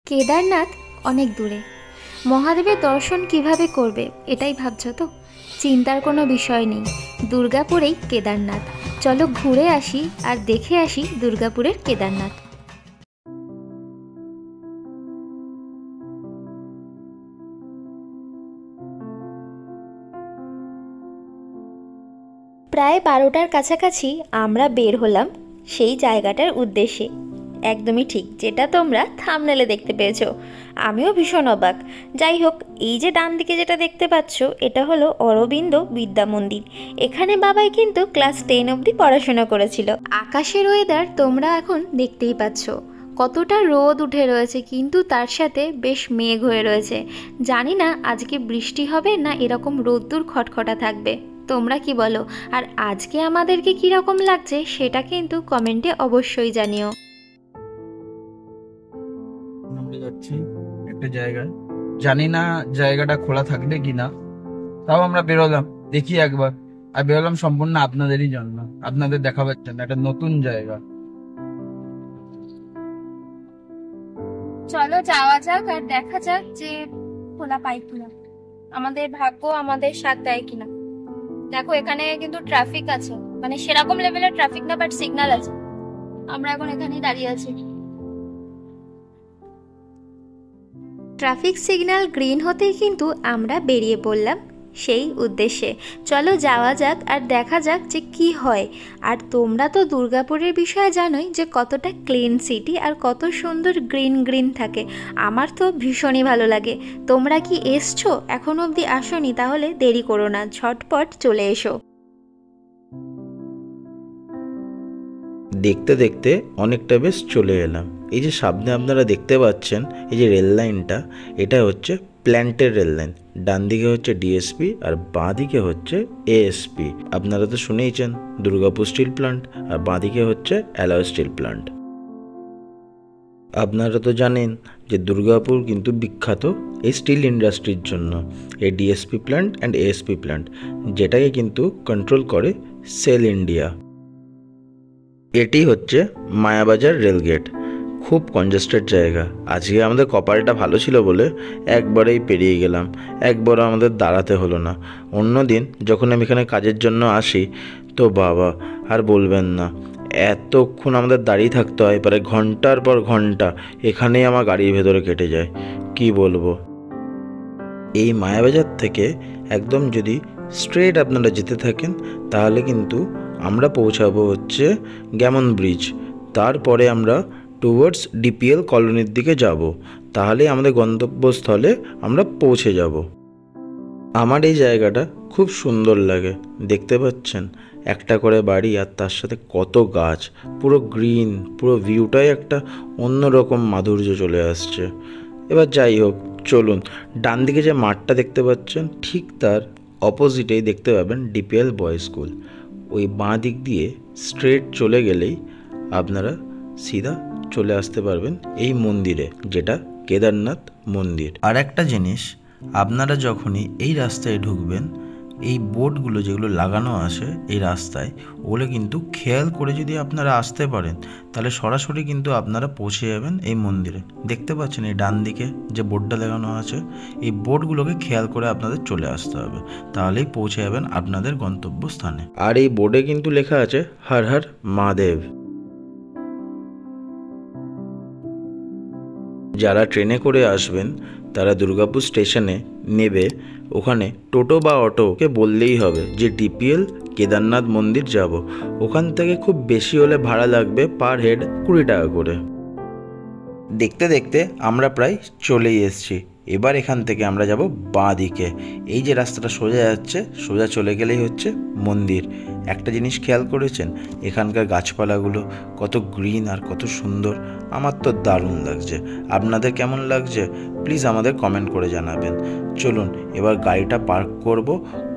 কেদারনাথ অনেক দূরে, মহাদেবের দর্শন কিভাবে করবে এটাই ভাবছো তো? চিন্তার কোনো বিষয় নেই, দুর্গাপুরেই কেদারনাথ। চলো ঘুরে আসি আর দেখে আসি দুর্গাপুরের কেদারনাথ। প্রায় 12টার কাছাকাছি আমরা বের হলাম সেই জায়গাটার উদ্দেশ্যে। একদমই ঠিক, যেটা তোমরা থাম্বনেলে দেখতে পেয়েছো। আমিও ভীষণ অবাক। যাই হোক, এই যে ডান দিকে যেটা দেখতে পাচ্ছ, এটা হলো অরবিন্দ বিদ্যা মন্দির। এখানে বাবাই কিন্তু ক্লাস 10 অবধি পড়াশোনা করেছিল। আকাশের ওয়েদার তোমরা এখন দেখতেই পাচ্ছ, কতটা রোদ উঠে রয়েছে, কিন্তু তার সাথে বেশ মেঘ হয়ে রয়েছে। জানি না আজকে বৃষ্টি হবে না এরকম রোদ্দুর খটখটা থাকবে। তোমরা কি বলো? আর আজকে আমাদেরকে কীরকম লাগছে সেটা কিন্তু কমেন্টে অবশ্যই জানিও। আমরা যাচ্ছি একটা জায়গায়, জানি না জায়গাটা খোলা থাকবে কিনা, তাও আমরা বেরোলাম দেখি একবার। আর বেরোলাম সম্পূর্ণ আপনাদেরই জন্য, আপনাদের দেখাবার জন্য একটা নতুন জায়গা। চলো যাওয়া যাক আর দেখা যাক যে খোলা পাই কিনা, আমাদের ভাগ্য আমাদের সাথ দেয় কিনা। দেখো এখানে কিন্তু ট্রাফিক আছে, মানে সেরকম লেভেলের ট্রাফিক না, বাট সিগন্যাল আছে। আমরা এখন এখানেই দাঁড়িয়ে আছি। ট্রাফিক সিগন্যাল গ্রিন হতেই কিন্তু আমরা বেরিয়ে পড়লাম সেই উদ্দেশ্যে। চলো যাওয়া যাক আর দেখা যাক যে কি হয়। আর তোমরা তো দুর্গাপুরের বিষয়ে জানোই যে কতটা ক্লিন সিটি আর কত সুন্দর গ্রিন গ্রিন থাকে। আমার তো ভীষণই ভালো লাগে। তোমরা কি এসছো? এখনো অবধি আসোনি? তাহলে দেরি করো না, ঝটপট চলে এসো। দেখতে দেখতে অনেকটা বেশ চলে এলাম। এই যে সামনে আপনারা দেখতে পাচ্ছেন এই যে রেল লাইনটা, এটা হচ্ছে প্ল্যান্টের রেল লাইন। ডান দিকে হচ্ছে ডিএসপি আর বাঁ দিকে হচ্ছে এএসপি। আপনারা তো শুনেইছেন দুর্গাপুর স্টিল প্ল্যান্ট, আর বাঁ দিকে হচ্ছে অ্যালয় স্টিল প্ল্যান্ট। আপনারা তো জানেন যে দুর্গাপুর কিন্তু বিখ্যাত এই স্টিল ইন্ডাস্ট্রির জন্য। এই DSP plant and ASP plant, যেটাকে কিন্তু কন্ট্রোল করে সেল ইন্ডিয়া। এটি হচ্ছে মায়াবাজার রেলগেট, খুব কনজেস্টেড জায়গা। আজকে আমাদের কপালটা ভালো ছিল বলে একবারেই পেরিয়ে গেলাম, একবারও আমাদের দাঁড়াতে হলো না। অন্যদিন যখন আমি এখানে কাজের জন্য আসি তো বাবা আর বলবেন না, এতক্ষণ আমাদের দাঁড়িয়ে থাকতে হয়, প্রায় ঘন্টার পর ঘন্টা এখানেই আমার গাড়ির ভেতরে কেটে যায়। কি বলবো। এই মায়াবাজার থেকে একদম যদি স্ট্রেট আপনারা যেতে থাকেন তাহলে কিন্তু আমরা পৌঁছাবো হচ্ছে গ্যামন ব্রিজ। তারপরে আমরা টুয়ার্ডস ডিপিএল কলোনির দিকে যাব, তাহলে আমাদের গন্তব্যস্থলে আমরা পৌঁছে যাব। আমার এই জায়গাটা খুব সুন্দর লাগে, দেখতে পাচ্ছেন একটা করে বাড়ি আর তার সাথে কত গাছ, পুরো গ্রিন, পুরো ভিউটাই একটা অন্যরকম মাধুর্য চলে আসছে। এবার যাই হোক, চলুন। ডান দিকে যে মাঠটা দেখতে পাচ্ছেন ঠিক তার অপোজিটেই দেখতে পাবেন ডিপিএল বয়েজ স্কুল। ওই বাঁ দিক দিয়ে স্ট্রেট চলে গেলেই আপনারা সিধা চলে আসতে পারবেন এই মন্দিরে, যেটা কেদারনাথ মন্দির। আর একটা জিনিস, আপনারা যখনই এই রাস্তায় ঢুকবেন, এই বোর্ডগুলো যেগুলো লাগানো আছে এই রাস্তায়, ওগুলো কিন্তু খেয়াল করে যদি আপনারা আসতে পারেন তাহলে সরাসরি কিন্তু আপনারা পৌঁছে যাবেন এই মন্দিরে। দেখতে পাচ্ছেন এই ডান দিকে যে বোর্ডটা লাগানো আছে, এই বোর্ডগুলোকে খেয়াল করে আপনাদের চলে আসতে হবে, তাহলেই পৌঁছে যাবেন আপনাদের গন্তব্যস্থানে। আর এই বোর্ডে কিন্তু লেখা আছে হর হর মহাদেব। যারা ট্রেনে করে আসবেন তারা দুর্গাপুর স্টেশনে নেবে, ওখানে টোটো বা অটোকে বললেই হবে যে ডিপিএল কেদারনাথ মন্দির যাব। ওখান থেকে খুব বেশি হলে ভাড়া লাগবে পার হেড 20 টাকা করে। দেখতে দেখতে আমরা প্রায় চলেই এসেছি। এবার এখান থেকে আমরা যাব বাঁ দিকে। এই যে রাস্তাটা সোজা যাচ্ছে, সোজা চলে গেলেই হচ্ছে মন্দির। একটা জিনিস খেয়াল করেছেন, এখানকার গাছপালাগুলো কত গ্রিন আর কত সুন্দর। আমার তো দারুণ লাগছে। আপনাদের কেমন লাগছে প্লিজ আমাদের কমেন্ট করে জানাবেন। চলুন এবার গাড়িটা পার্ক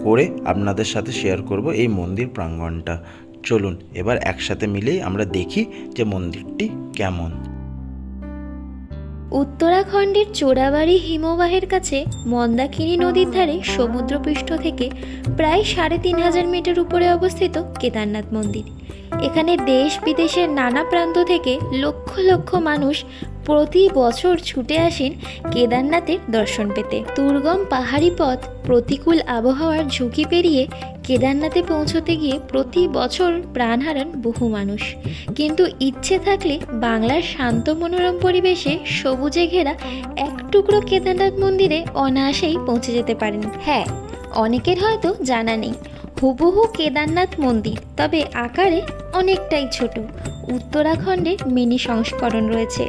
করে আপনাদের সাথে শেয়ার করব এই মন্দির প্রাঙ্গণটা। চলুন এবার একসাথে মিলেই আমরা দেখি যে মন্দিরটি কেমন। উত্তরাখণ্ডের চোরাবাড়ি হিমবাহের কাছে মন্দাকিনী নদীর ধারে সমুদ্রপৃষ্ঠ থেকে প্রায় 3500 মিটার উপরে অবস্থিত কেদারনাথ মন্দির। এখানে দেশ বিদেশের নানা প্রান্ত থেকে লক্ষ লক্ষ মানুষ প্রতি বছর ছুটে আসেন কেদারনাথের দর্শন পেতে। দুর্গম পাহাড়ি পথ, প্রতিকূল আবহাওয়ার ঝুঁকি পেরিয়ে কেদারনাথে পৌঁছতে গিয়ে প্রতি বছর প্রাণ হারান বহু মানুষ। কিন্তু ইচ্ছে থাকলে বাংলার শান্ত মনোরম পরিবেশে সবুজে ঘেরা এক টুকরো কেদারনাথ মন্দিরে অনায়াসেই পৌঁছে যেতে পারেন। হ্যাঁ, অনেকের হয়তো জানা নেই, হুবহু কেদারনাথ মন্দির, তবে আকারে অনেকটাই ছোট। উত্তরাখণ্ডের মিনি সংস্করণ রয়েছে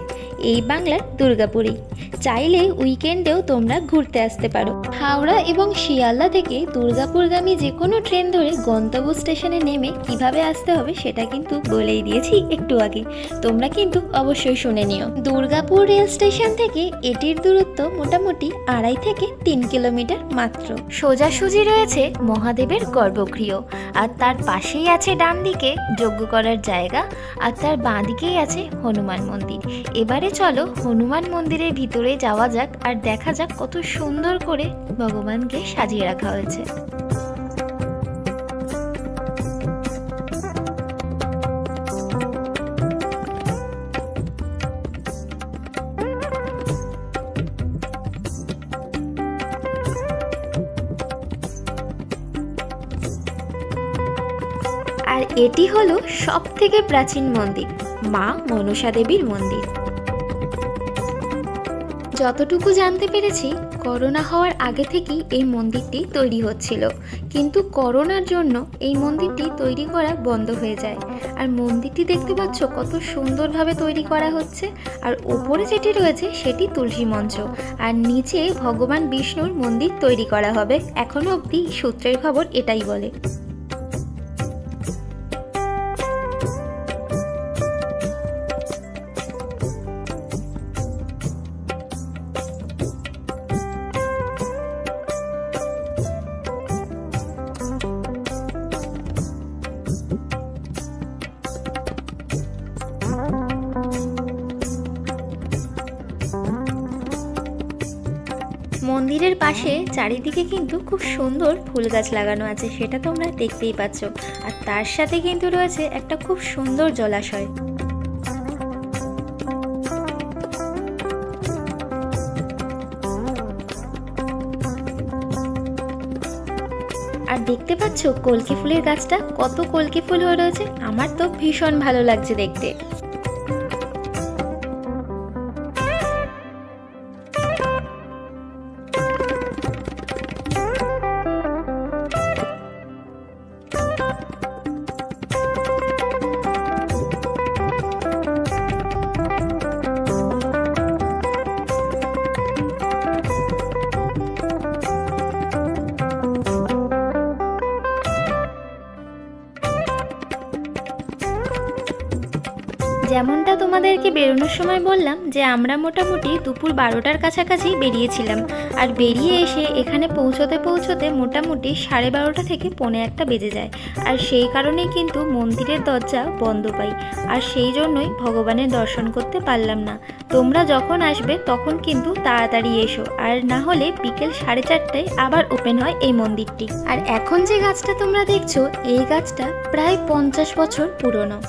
এই বাংলার দুর্গাপুরেই। চাইলে উইকেন্ডেও তোমরা ঘুরতে আসতে পারো। হাওড়া এবং শিয়ালদা থেকে দুর্গাপুরগামী যে কোনো ট্রেন ধরে গন্তব্য স্টেশনে নেমে কিভাবে আসতে হবে সেটা কিন্তু বলেই দিয়েছি একটু আগে, তোমরা কিন্তু অবশ্যই শুনে নিও। দুর্গাপুর রেল স্টেশন থেকে এটির দূরত্ব মোটামুটি 2.5 থেকে 3 কিলোমিটার মাত্র। সোজাসুজি রয়েছে মহাদেবের গর্ভগৃহ, আর তার পাশেই আছে ডান দিকে যজ্ঞ করার জায়গা, আর তার বাঁ দিকেই আছে হনুমান মন্দির। এবারে চলো হনুমান মন্দিরের ভিতরে যাওয়া যাক আর দেখা যাক কত সুন্দর করে ভগবানকে সাজিয়ে রাখা হয়েছে। আর এটি হলো সবথেকে প্রাচীন মন্দির, মা মনসা দেবীর মন্দির। যতটুকু জানতে পেরেছি, করোনা হওয়ার আগে থেকেই এই মন্দিরটি তৈরি হচ্ছিল, কিন্তু করোনার জন্য এই মন্দিরটি তৈরি করা বন্ধ হয়ে যায়। আর মন্দিরটি দেখতে পাচ্ছ কত সুন্দরভাবে তৈরি করা হচ্ছে। আর ওপরে যেটি রয়েছে সেটি তুলসী মঞ্চ, আর নিচে ভগবান বিষ্ণুর মন্দির তৈরি করা হবে। এখনো অবধি সূত্রের খবর এটাই বলে। মন্দিরের পাশে চারিদিকে কিন্তু খুব সুন্দর ফুল গাছ লাগানো আছে, সেটা তোমরা দেখতেই পাচ্ছ। আর তার সাথে কিন্তু রয়েছে একটা খুব সুন্দর জলাশয়। আর দেখতে পাচ্ছ কলকে ফুলের গাছটা, কত কলকে ফুল হয়ে রয়েছে। আমার তো ভীষণ ভালো লাগছে দেখতে। যেমনটা তোমাদেরকে বেরোনোর সময় বললাম যে আমরা মোটামুটি দুপুর 12টার কাছাকাছি বেরিয়েছিলাম, আর বেরিয়ে এসে এখানে পৌঁছতে পৌঁছতে মোটামুটি 12:30 থেকে 1:45 বেজে যায়। আর সেই কারণেই কিন্তু মন্দিরের দরজা বন্ধ পাই, আর সেই জন্যই ভগবানের দর্শন করতে পারলাম না। তোমরা যখন আসবে তখন কিন্তু তাড়াতাড়ি এসো, আর না হলে বিকেল 4:30টায় আবার ওপেন হয় এই মন্দিরটি। আর এখন যে গাছটা তোমরা দেখছো, এই গাছটা প্রায় 50 বছর পুরনো।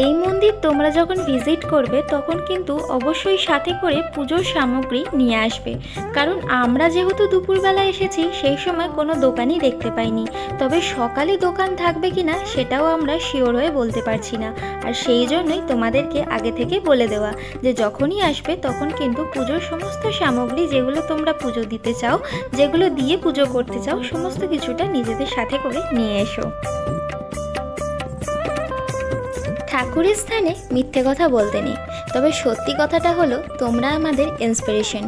এই মন্দির তোমরা যখন ভিজিট করবে তখন কিন্তু অবশ্যই সাথে করে পুজোর সামগ্রী নিয়ে আসবে, কারণ আমরা যেহেতু দুপুরবেলা এসেছি সেই সময় কোনো দোকানই দেখতে পাইনি। তবে সকালে দোকান থাকবে কিনা সেটাও আমরা শিওর হয়ে বলতে পারছি না। আর সেই জন্যই তোমাদেরকে আগে থেকে বলে দেওয়া যে যখনই আসবে তখন কিন্তু পুজোর সমস্ত সামগ্রী, যেগুলো তোমরা পুজো দিতে চাও, যেগুলো দিয়ে পুজো করতে চাও, সমস্ত কিছুটা নিজেদের সাথে করে নিয়ে এসো। ঠাকুরের স্থানে মিথ্যে কথা বলতে নেই, তবে সত্যি কথাটা হলো তোমরা আমাদের ইন্সপিরেশন।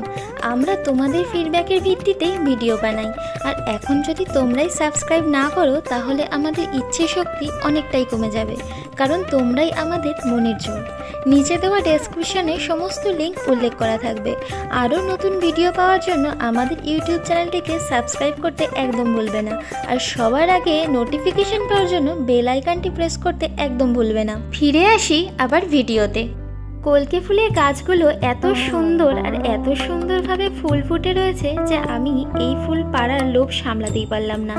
আমরা তোমাদের ফিডব্যাকের ভিত্তিতেই ভিডিও বানাই, আর এখন যদি তোমরাই সাবস্ক্রাইব না করো তাহলে আমাদের ইচ্ছে শক্তি অনেকটাই কমে যাবে, কারণ তোমরাই আমাদের মনের জোর। নিচে দেওয়া ডেসক্রিপশনে সমস্ত লিঙ্ক উল্লেখ করা থাকবে। আরও নতুন ভিডিও পাওয়ার জন্য আমাদের ইউটিউব চ্যানেলটিকে সাবস্ক্রাইব করতে একদম ভুলবে না, আর সবার আগে নোটিফিকেশন পাওয়ার জন্য বেল আইকনটি প্রেস করতে একদম ভুলবে না। ফিরে আসি আবার ভিডিওতে। কলকে ফুলের গাছগুলো এত সুন্দর আর এত সুন্দরভাবে ফুল ফুটে রয়েছে যে আমি এই ফুল পাড়ার লোভ সামলাতেই পারলাম না।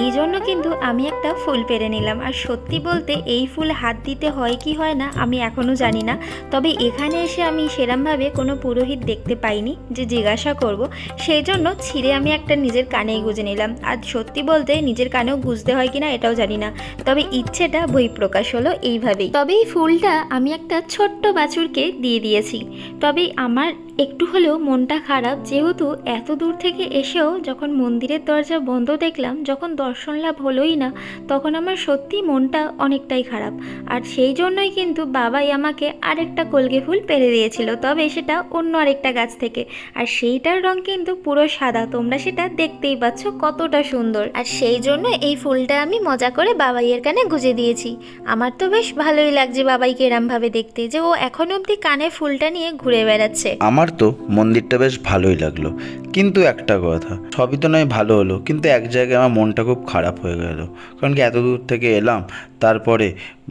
এই জন্য কিন্তু আমি একটা ফুল পেরে নিলাম। আর সত্যি বলতে এই ফুল হাত দিতে হয় কি হয় না আমি এখনও জানি না, তবে এখানে এসে আমি সেরমভাবে কোনো পুরোহিত দেখতে পাইনি যে জিজ্ঞাসা করব, সেই জন্য ছিঁড়ে আমি একটা নিজের কানেই গুঁজে নিলাম। আর সত্যি বলতে নিজের কানেও গুঁজতে হয় কিনা এটাও জানি না, তবে ইচ্ছেটা বহিঃপ্রকাশ হলো এইভাবেই। তবে এই ফুলটা আমি একটা ছোট্ট বাছুরকে দিয়ে দিয়েছি। তবে আমার একটু হলেও মনটা খারাপ, যেহেতু এত দূর থেকে এসেও যখন মন্দিরের দরজা বন্ধ দেখলাম, যখন দর্শন লাভ হলোই না, তখন আমার সত্যি মনটা অনেকটাই খারাপ। আর সেই জন্যই কিন্তু বাবাই আমাকে আরেকটা কলকে ফুল পেরে দিয়েছিল, তবে সেটা অন্য আরেকটা গাছ থেকে। আর সেইটার রং কিন্তু পুরো সাদা, তোমরা সেটা দেখতেই পাচ্ছ কতটা সুন্দর। আর সেই জন্য এই ফুলটা আমি মজা করে বাবাইয়ের কানে গুঁজে দিয়েছি। আমার তো বেশ ভালোই লাগছে বাবাইকে এরমভাবে দেখতে, যে ও এখন অবধি কানে ফুলটা নিয়ে ঘুরে বেড়াচ্ছে। আমার তো মন্দিরটা বেশ ভালোই লাগলো, কিন্তু একটা কথা, সবই তো নয় ভালো হলো, কিন্তু এক জায়গায় আমার মনটা খুব খারাপ হয়ে গেল। কারণ কি এত দূর থেকে এলাম, তারপরে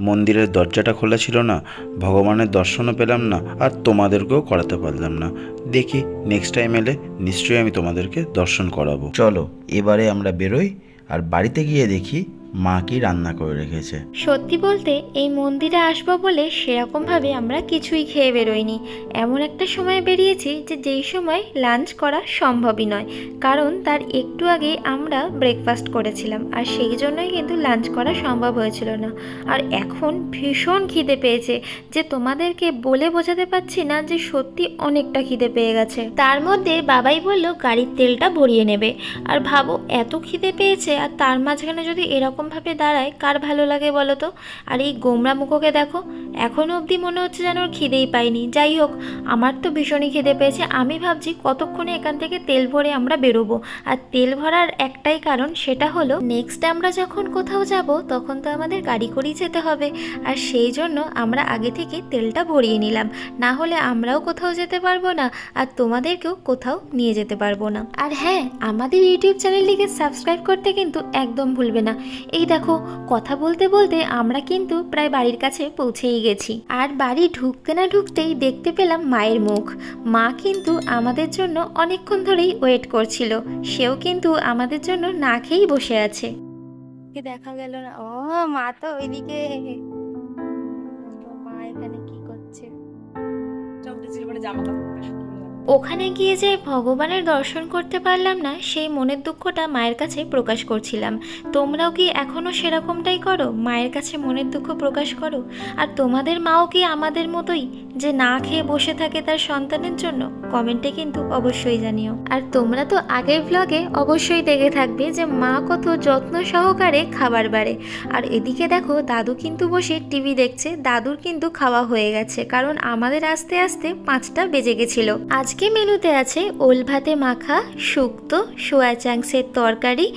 মন্দিরের দরজাটা খোলা ছিল না, ভগবানের দর্শনও পেলাম না, আর তোমাদেরকেও করাতে পারলাম না। দেখি নেক্সট টাইম এলে নিশ্চয়ই আমি তোমাদেরকে দর্শন করাবো। চলো এবারে আমরা বেরোই, আর বাড়িতে গিয়ে দেখি মা কি রান্না করে রেখেছে। সত্যি বলতে এই মন্দিরে আসবো বলে সেরকমভাবে আমরা কিছুই খেয়ে বেরোইনি। এমন একটা সময় বেরিয়েছি যে যেই সময় লাঞ্চ করা সম্ভবই নয়, কারণ তার একটু আগেই আমরা ব্রেকফাস্ট করেছিলাম, আর সেই জন্যই কিন্তু লাঞ্চ করা সম্ভব হয়েছিল না। আর এখন ভীষণ খিদে পেয়েছে, যে তোমাদেরকে বলে বোঝাতে পারছি না, যে সত্যি অনেকটা খিদে পেয়ে গেছে। তার মধ্যে বাবাই বলল গাড়ির তেলটা ভরিয়ে নেবে। আর ভাবো এত খিদে পেয়েছে, আর তার মাঝখানে যদি এরকম ভাবে দাঁড়ায় কার ভালো লাগে বলো তো। আর এই গোমরা মুখোকে দেখো, এখনো অবধি মনে হচ্ছে যেন ওর খিদেই পাইনি। যাই হোক, আমার তো ভীষণই খিদে পেয়েছে। আমি ভাবছি কতক্ষণে এখান থেকে তেল ভরে আমরা বেরোবো। আর তেল ভরার একটাই কারণ, সেটা হলো নেক্সট আমরা যখন কোথাও যাব তখন তো আমাদের গাড়ি করেই যেতে হবে। আর সেই জন্য আমরা আগে থেকে তেলটা ভরিয়ে নিলাম, না হলে আমরাও কোথাও যেতে পারবো না, আর তোমাদেরকেও কোথাও নিয়ে যেতে পারবো না। আর হ্যাঁ, আমাদের ইউটিউব চ্যানেলটিকে সাবস্ক্রাইব করতে কিন্তু একদম ভুলবে না। এই দেখো, কথা বলতে বলতে আমরা কিন্তু প্রায় বাড়ির কাছে পৌঁছেই গেছি। আর বাড়ি ঢুকতে না ঢুকতেই দেখতে পেলাম মায়ের মুখ। মা কিন্তু আমাদের জন্য অনেকক্ষণ ধরেই ওয়েট করছিল, সেও কিন্তু আমাদের জন্য না খেয়েই বসে আছে। দেখা গেল না, ও মা তো ওইদিকে। মা এখানে কি করছে? ওখানে গিয়ে যে ভগবানের দর্শন করতে পারলাম না, সেই মনের দুঃখটা মায়ের কাছে প্রকাশ করছিলাম। তোমরাও কি এখনো সেরকমটাই করো? মায়ের কাছে মনের দুঃখ প্রকাশ করো? আর তোমাদের মাও কি আমাদের মতোই যে না খেয়ে বসে থাকে তার সন্তানের জন্য? কমেন্টে কিন্তু অবশ্যই জানিও। আর তোমরা তো আগের ব্লগে অবশ্যই দেখে থাকবে যে মা কত যত্ন সহকারে খাবার বাড়ে। আর এদিকে দেখো, দাদু কিন্তু বসে টিভি দেখছে। দাদুর কিন্তু খাওয়া হয়ে গেছে, কারণ আমাদের আস্তে আস্তে 5টা বেজে গেছিল। আজকে মেনুতে আছে ওল ভাতে মাখা, শুক্তো, সোয়া চাংসের তরকারি,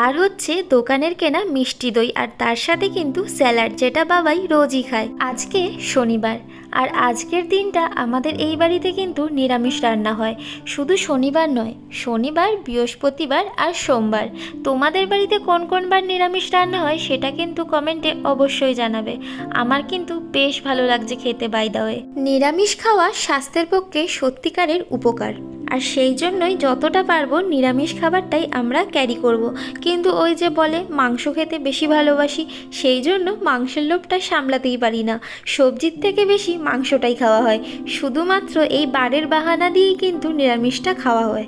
আর হচ্ছে দোকানের কেনা মিষ্টি দই, আর তার সাথে কিন্তু স্যালাড, যেটা বাবাই রোজই খায়। আজকে শনিবার, আর আজকের দিনটা আমাদের এই বাড়িতে কিন্তু নিরামিষ রান্না হয়। শুধু শনিবার নয়, শনিবার, বৃহস্পতিবার আর সোমবার। তোমাদের বাড়িতে কোন কোন বার নিরামিষ রান্না হয় সেটা কিন্তু কমেন্টে অবশ্যই জানাবে। আমার কিন্তু বেশ ভালো লাগছে খেতে। বাই দ্য ওয়ে, নিরামিষ খাওয়া স্বাস্থ্যের পক্ষে সত্যিকারের উপকার, আর সেই জন্যই যতটা পারবো নিরামিষ খাবারটাই আমরা ক্যারি করব। কিন্তু ওই যে বলে মাংস খেতে বেশি ভালোবাসি, সেই জন্য মাংসের লোভটা সামলাতেই পারি না। সবজির থেকে বেশি মাংসটাই খাওয়া হয়। শুধুমাত্র এই বারের বাহানা দিয়েই কিন্তু নিরামিষটা খাওয়া হয়।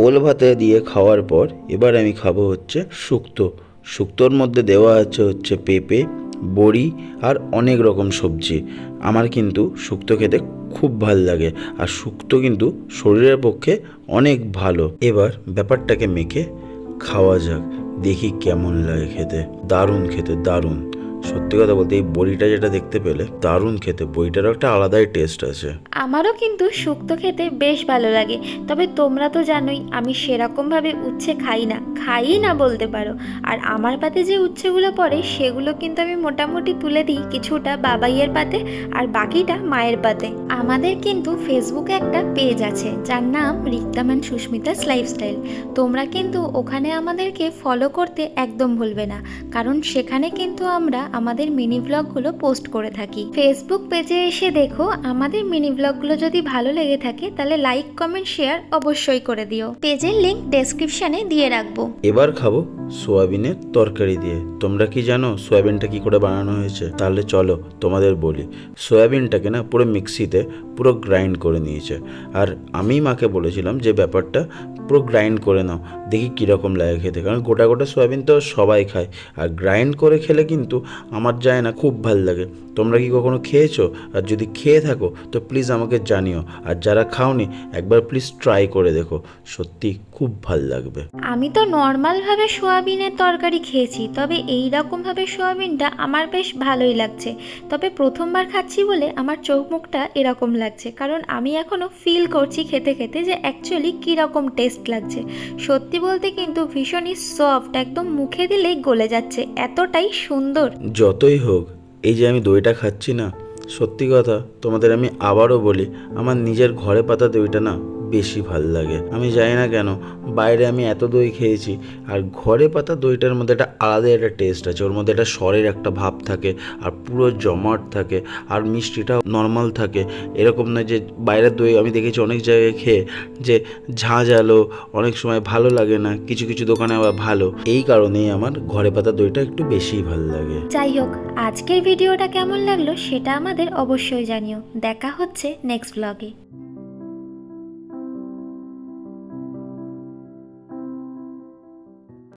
ওল ভাতে দিয়ে খাওয়ার পর এবার আমি খাবো হচ্ছে শুক্তো। শুক্তোর মধ্যে দেওয়া আছে হচ্ছে পেঁপে, বড়ি আর অনেক রকম সবজি। আমার কিন্তু শুক্তো খেতে খুব ভাল লাগে, আর শুক্তো কিন্তু শরীরের পক্ষে অনেক ভালো। এবার ব্যাপারটাকে মেখে খাওয়া যাক, দেখি কেমন লাগে খেতে। দারুণ খেতে, দারুণ। সত্যি কথা বলতে এই বড়িটা যেটা দেখতে পেলে দারুণ খেতে, বড়িটারও একটা আলাদাই টেস্ট আছে। আমারও কিন্তু শুক্তো খেতে বেশ ভালো লাগে, তবে তোমরা তো জানোই আমি সেরকমভাবে উচ্ছে খাই না বলতে পারো। আর আমার পাতে যে উচ্ছেগুলো পড়ে সেগুলো কিন্তু আমি মোটামুটি তুলে দিই, কিছুটা বাবাইয়ের পাতে আর বাকিটা মায়ের পাতে। আমাদের কিন্তু ফেসবুকে একটা পেজ আছে যার নাম রিক্তামান সুস্মিতাস লাইফস্টাইল। তোমরা কিন্তু ওখানে আমাদেরকে ফলো করতে একদম ভুলবে না, কারণ সেখানে কিন্তু আমরা আমাদের মিনি ব্লগগুলো পোস্ট করে থাকি। ফেসবুক পেজে এসে দেখো, আমাদের মিনি ব্লগগুলো যদি ভালো লেগে থাকে তাহলে লাইক, কমেন্ট, শেয়ার অবশ্যই করে দিও। পেজের লিংক ডেসক্রিপশনে দিয়ে রাখবো। এবার খাবো সোয়াবিনের তরকারি দিয়ে। তোমরা কি জানো সোয়াবিনটা কি করে বানানো হয়েছে? তাহলে চলো তোমাদের বলি। সোয়াবিনটাকে না পুরো মিক্সিতে পুরো গ্রাইন্ড করে নিয়েছে। আর আমি মাকে বলেছিলাম যে ব্যাপারটা পুরো গ্রাইন্ড করে নাও, দেখি কীরকম লাগে খেতে, কারণ গোটা গোটা সোয়াবিন তো সবাই খায়, আর গ্রাইন্ড করে খেলে কিন্তু আমার যায় না, খুব ভাল লাগে। তোমরা কি কখনো খেয়েছো? আর যদি খেয়ে থাকো তো প্লিজ আমাকে জানিও, আর যারা খাওনি একবার প্লিজ ট্রাই করে দেখো, সত্যি খুব ভাল লাগবে। আমি তো নর্মালভাবে সোয়াবিনের তরকারি খেয়েছি, তবে এই রকমভাবে সোয়াবিনটা আমার বেশ ভালোই লাগছে। তবে প্রথমবার খাচ্ছি বলে আমার চোখ মুখটা এরকম লাগছে, কারণ আমি এখনও ফিল করছি খেতে খেতে যে অ্যাকচুয়ালি কীরকম টেস্ট লাগছে। সত্যি বলতে কিন্তু ভীষণই সফট, একদম মুখে দিলেই গলে যাচ্ছে, এতটাই সুন্দর। যতই হোক, এই যে আমি দইটা খাচ্ছি না, সত্যি কথা তোমাদের আমি আবারও বলি, আমার নিজের ঘরে পাতা দইটা না বেশি ভাল লাগে। আমি জানি না কেন, বাইরে আমি এত দই খেয়েছি, আর ঘরে পাতা দইটার মধ্যে একটা আলাদা একটা টেস্ট আছে। ওর মধ্যে একটা স্বরের একটা ভাব থাকে, আর পুরো জমাট থাকে, আর মিষ্টিটা নর্মাল থাকে। এরকম নয় যে বাইরের দই আমি দেখেছি অনেক জায়গায় খেয়ে যে ঝাঁঝালো, অনেক সময় ভালো লাগে না, কিছু কিছু দোকানে আবার ভালো। এই কারণেই আমার ঘরে পাতা দইটা একটু বেশিই ভাল লাগে। যাই হোক, আজকের ভিডিওটা কেমন লাগলো সেটা আমাদের অবশ্যই জানিও। দেখা হচ্ছে নেক্সট ব্লগে।